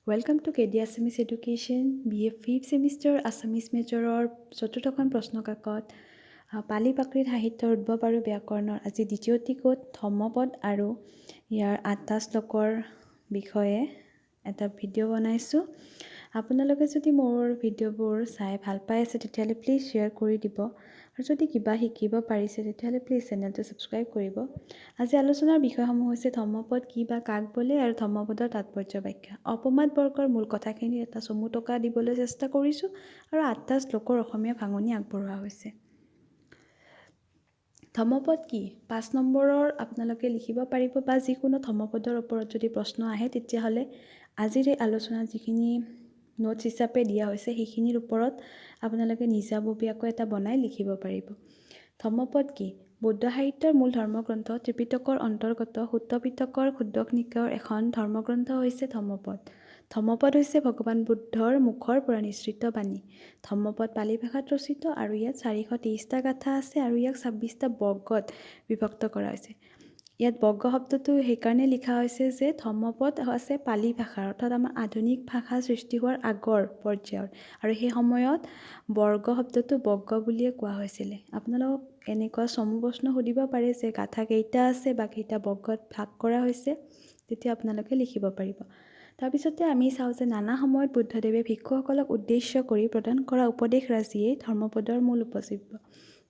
Welcome to KD Assamese Education, BA 5th Semester Assamese Majorer চতুৰ্থখন প্ৰশ্ন কাকত পালি প্ৰাকৃত সাহিত্যৰ উদ্ভৱ আৰু ব্যাকৰণৰ আজি দ্বিতীয়টি কোট ধৰ্মপদ আৰু ইয়াৰ 8টা শ্লোকৰ বিষয়ে এটা ভিডিঅ' বনাইছোঁ। আপোনালোকে যদি মোৰ ভিডিঅ'বোৰ চাই ভাল পাই আছে তেতিয়াহ'লে প্লিজ শ্বেয়াৰ কৰি দিব আৰু যদি কিবা শিকিব পাৰিছে তেতিয়াহ'লে প্লিজ চেনেলটো ছাবস্ক্ৰাইব কৰিব। আজি আলোচনাৰ বিষয়সমূহ হৈছে ধৰ্মপদ কি বা কাক বোলে আৰু ধৰ্মপদৰ তাৎপৰ্য ব্যাখ্যা। অপমাদ বৰ্গৰ মূল কথাখিনি এটা চমু টকা দিবলৈ চেষ্টা কৰিছোঁ আৰু 8টা শ্লোকৰ অসমীয়া ভাঙনি আগবঢ়োৱা হৈছে। ধৰ্মপদ কি? 5 নম্বৰৰ আপোনালোকে লিখিব পাৰিব বা যিকোনো ধৰ্মপদৰ ওপৰত যদি প্ৰশ্ন আহে তেতিয়াহ'লে আজিৰ এই আলোচনাত যিখিনি নোটছ হিচাপে দিয়া হৈছে সেইখিনিৰ ওপৰত আপোনালোকে নিজাববীয়াকৈ এটা বনাই লিখিব পাৰিব। ধৰ্মপদ কি? বৌদ্ধ সাহিত্যৰ মূল ধৰ্মগ্ৰন্থ ত্ৰিপিটকৰ অন্তৰ্গত সূত্ত পিটকৰ ক্ষুদ্ৰক নিকায়ৰ এখন ধৰ্মগ্ৰন্থ হৈছে ধৰ্মপদ। ধৰ্মপদ হৈছে ভগৱান বুদ্ধৰ মুখৰ পৰা নিঃসৃত বাণী। ধৰ্মপদ পালি ভাষাত ৰচিত আৰু ইয়াত 423টা গাথা আছে আৰু ইয়াক 26টা বৰ্গত বিভক্ত কৰা হৈছে। ইয়াত বৰ্গ শব্দটো সেইকাৰণে লিখা হৈছে যে ধৰ্মপদ আছে পালি ভাষাৰ অৰ্থাৎ আমাৰ আধুনিক ভাষা সৃষ্টি হোৱাৰ আগৰ পৰ্যায়ৰ আৰু সেই সময়ত বৰ্গ শব্দটো বৰ্গ বুলিয়ে কোৱা হৈছিলে। আপোনালোকক এনেকুৱা চমু প্ৰশ্ন সুধিব পাৰে যে গাথা কেইটা আছে বা কেইটা বৰ্গত ভাগ কৰা হৈছে, তেতিয়া আপোনালোকে লিখিব পাৰিব। তাৰপিছতে আমি চাওঁ যে নানা সময়ত বুদ্ধদেৱে ভিক্ষুসকলক উদ্দেশ্য কৰি প্ৰদান কৰা উপদেশৰাজিয়েই ধৰ্মপদৰ মূল উপজীব্য।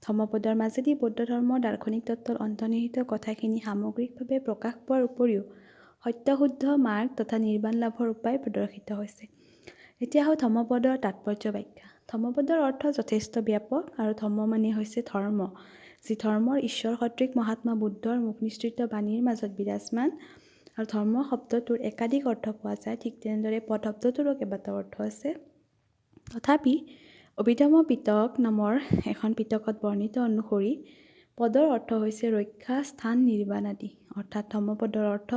ধৰ্মপদৰ মাজেদি বৌদ্ধ ধৰ্মৰ দাৰ্শনিক তত্ত্বৰ অন্তৰ্নিহিত কথাখিনি সামগ্ৰিকভাৱে প্ৰকাশ পোৱাৰ উপৰিও সত্যশুদ্ধ মাৰ্গ তথা নিৰ্বাণ লাভৰ উপায় প্ৰদৰ্শিত হৈছে। এতিয়া হ'ল ধৰ্মপদৰ তাৎপৰ্য ব্যাখ্যা। ধৰ্মপদৰ অৰ্থ যথেষ্ট ব্যাপক আৰু ধৰ্ম মানে হৈছে ধৰ্ম, যি ধৰ্মৰ ঈশ্বৰ সদৃশ মহাত্মা বুদ্ধৰ মুখ নিঃসৃত বাণীৰ মাজত বিৰাজমান। আৰু ধৰ্ম শব্দটোৰ একাধিক অৰ্থ পোৱা যায়, ঠিক তেনেদৰে পদ শব্দটোৰো কেইবাটাও অৰ্থ আছে। তথাপি অভিধৰ্ম পিটক নামৰ এখন পিটকত বৰ্ণিত অনুসৰি পদৰ অৰ্থ হৈছে ৰক্ষা, স্থান, নিৰ্বাণ আদি। অৰ্থাৎ ধৰ্মপদৰ অৰ্থ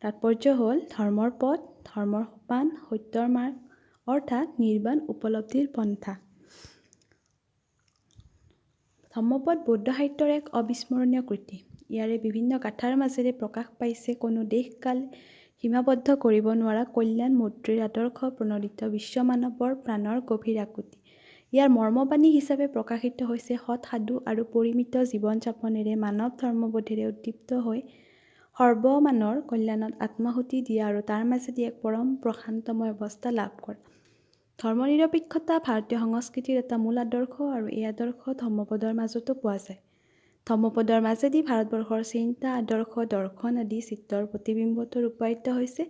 তাৎপৰ্য হ'ল ধৰ্মৰ পথ, ধৰ্মৰ সোপান, সত্যৰ মাৰ্গ অৰ্থাৎ নিৰ্বাণ উপলব্ধিৰ পন্থা। ধৰ্মপদ বৌদ্ধ সাহিত্যৰ এক অবিস্মৰণীয় কৃতি। ইয়াৰে বিভিন্ন গাথাৰ মাজেৰে প্ৰকাশ পাইছে কোনো দেশ কাল সীমাবদ্ধ কৰিব নোৱাৰা কল্যাণ মৈত্ৰীৰ আদৰ্শ প্ৰণোদিত বিশ্বমানৱৰ প্ৰাণৰ গভীৰ আকুতি। ইয়াৰ মৰ্মবাণী হিচাপে প্ৰকাশিত হৈছে সৎ সাধু আৰু পৰিমিত জীৱন যাপনেৰে মানৱ ধৰ্মবোধেৰে উদ্দীপ্ত হৈ সৰ্বমানৰ কল্যাণত আত্মাহুতি দিয়া আৰু তাৰ মাজেদি এক পৰম প্ৰশান্তময় অৱস্থা লাভ কৰা। ধৰ্মনিৰপেক্ষতা ভাৰতীয় সংস্কৃতিৰ এটা মূল আদৰ্শ আৰু এই আদৰ্শ ধৰ্মপদৰ মাজতো পোৱা যায়। ধৰ্মপদৰ মাজেদি ভাৰতবৰ্ষৰ চিন্তা, আদৰ্শ, দৰ্শন আদি চিত্ৰৰ প্ৰতিবিম্বটো ৰূপায়িত হৈছে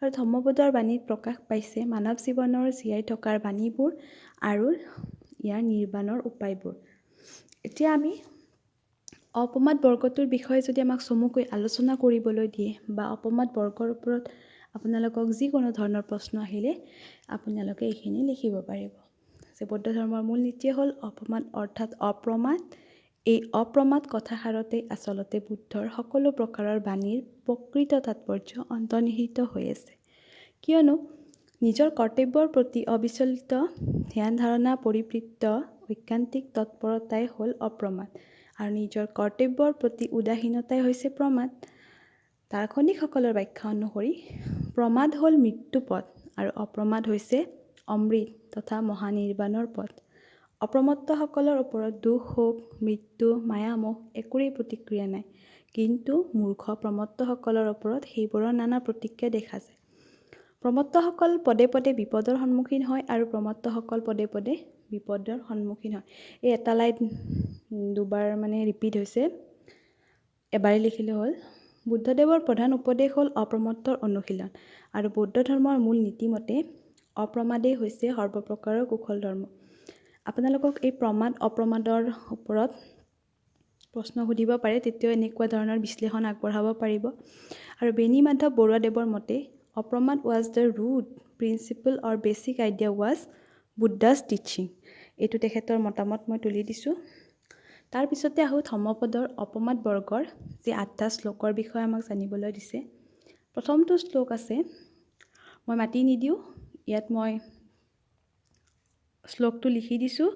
আৰু ধৰ্মপদৰ বাণীত প্ৰকাশ পাইছে মানৱ জীৱনৰ জীয়াই থকাৰ বাণীবোৰ আৰু ইয়াৰ নিৰ্বাণৰ উপায়বোৰ। এতিয়া আমি অপমাদ বৰ্গটোৰ বিষয়ে যদি আমাক চমুকৈ আলোচনা কৰিবলৈ দিয়ে বা অপমাদ বৰ্গৰ ওপৰত আপোনালোকক যিকোনো ধৰণৰ প্ৰশ্ন আহিলে আপোনালোকে এইখিনি লিখিব পাৰিব যে বৌদ্ধ ধৰ্মৰ মূল নীতিয়ে হ'ল অপমাদ অৰ্থাৎ অপ্ৰমাদ। এই অপ্ৰমাদ কথাষাৰতেই আচলতে বুদ্ধৰ সকলো প্ৰকাৰৰ বাণীৰ প্ৰকৃত তাৎপৰ্য অন্তৰ্নিহিত হৈ আছে। কিয়নো নিজৰ কৰ্তব্যৰ প্ৰতি অবিচলিত ধ্যান ধাৰণা পৰিবৃত্ত ঐকান্তিক তৎপৰতাই হ'ল অপ্ৰমাদ আৰু নিজৰ কৰ্তব্যৰ প্ৰতি উদাসীনতাই হৈছে প্ৰমাদ। দাৰ্শনিকসকলৰ ব্যাখ্যা অনুসৰি প্ৰমাদ হ'ল মৃত্যু পথ আৰু অপ্ৰমাদ হৈছে অমৃত তথা মহানিৰ্বাণৰ পথ। অপ্ৰমত্তসকলৰ ওপৰত দুখ, শোক, মৃত্যু, মায়ামোহ একোৰেই প্ৰতিক্ৰিয়া নাই, কিন্তু মূৰ্খ প্ৰমত্তসকলৰ ওপৰত সেইবোৰৰ নানা প্ৰতিক্ৰিয়া দেখা যায়। প্ৰমত্তসকল পদে পদে বিপদৰ সন্মুখীন হয় আৰু প্ৰমত্তসকল পদে পদে বিপদৰ সন্মুখীন হয়। এই এটা লাইন দুবাৰ ৰিপিট হৈছে, এবাৰেই লিখিলে হ'ল। বুদ্ধদেৱৰ প্ৰধান উপদেশ হ'ল অপ্ৰমত্তৰ অনুশীলন আৰু বৌদ্ধ ধৰ্মৰ মূল নীতিমতে অপ্ৰমাদেই হৈছে সৰ্বপ্ৰকাৰৰ কুশল ধৰ্ম। আপোনালোকক এই প্ৰমাদ অপ্ৰমাদৰ ওপৰত প্ৰশ্ন সুধিব পাৰে, তেতিয়াও এনেকুৱা ধৰণৰ বিশ্লেষণ আগবঢ়াব পাৰিব। আৰু বেণী মাধৱ বৰুৱাদেৱৰ মতে অপ্ৰমাদ was the root principle or basic idea was Buddha's teaching. এইটো তেখেতৰ মতামত মই তুলি দিছোঁ। তাৰপিছতে আহোঁ ধৰ্মপদৰ অপমাদ বৰ্গৰ যি 8টা শ্লোকৰ বিষয়ে আমাক জানিবলৈ দিছে। প্ৰথমটো শ্লোক আছে, মই মাতি নিদিওঁ, ইয়াত মই শ্লোকটো লিখি দিছোঁ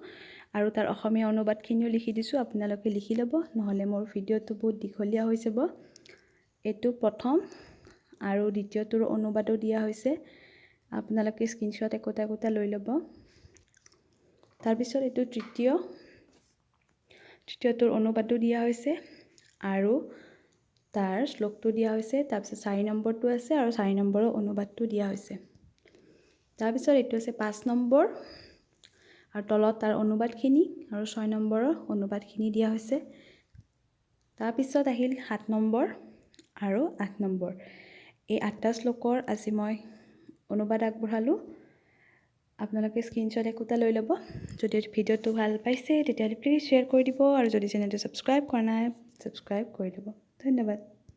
আৰু তাৰ অসমীয়া অনুবাদখিনিও লিখি দিছোঁ। আপোনালোকে লিখি ল'ব, নহ'লে মোৰ ভিডিঅ'টো বহুত দীঘলীয়া হৈ যাব। এইটো প্ৰথম আৰু দ্বিতীয়টোৰ অনুবাদো দিয়া হৈছে। আপোনালোকে স্ক্ৰীনশ্বট একোটা একোটা লৈ ল'ব। তাৰপিছত এইটো তৃতীয়টোৰ অনুবাদো দিয়া হৈছে আৰু তাৰ শ্লোকটো দিয়া হৈছে। তাৰপিছত 4 নম্বৰটো আছে আৰু 4 নম্বৰৰ অনুবাদটো দিয়া হৈছে। তাৰপিছত এইটো আছে 5 নম্বৰ আৰু তলত তাৰ অনুবাদখিনি আৰু 6 নম্বৰৰ অনুবাদখিনি দিয়া হৈছে। তাৰপিছত আহিল 7 নম্বৰ আৰু 8 নম্বৰ। এই 8টা শ্লোকৰ আজি মই অনুবাদ আগবঢ়ালোঁ। আপোনালোকে স্ক্ৰীনশ্বট একোটা লৈ ল'ব। যদি ভিডিঅ'টো ভাল পাইছে তেতিয়াহ'লে প্লিজ শ্বেয়াৰ কৰি দিব আৰু যদি চেনেলটো ছাবস্ক্ৰাইব কৰা নাই ছাবস্ক্ৰাইব কৰি দিব। ধন্যবাদ।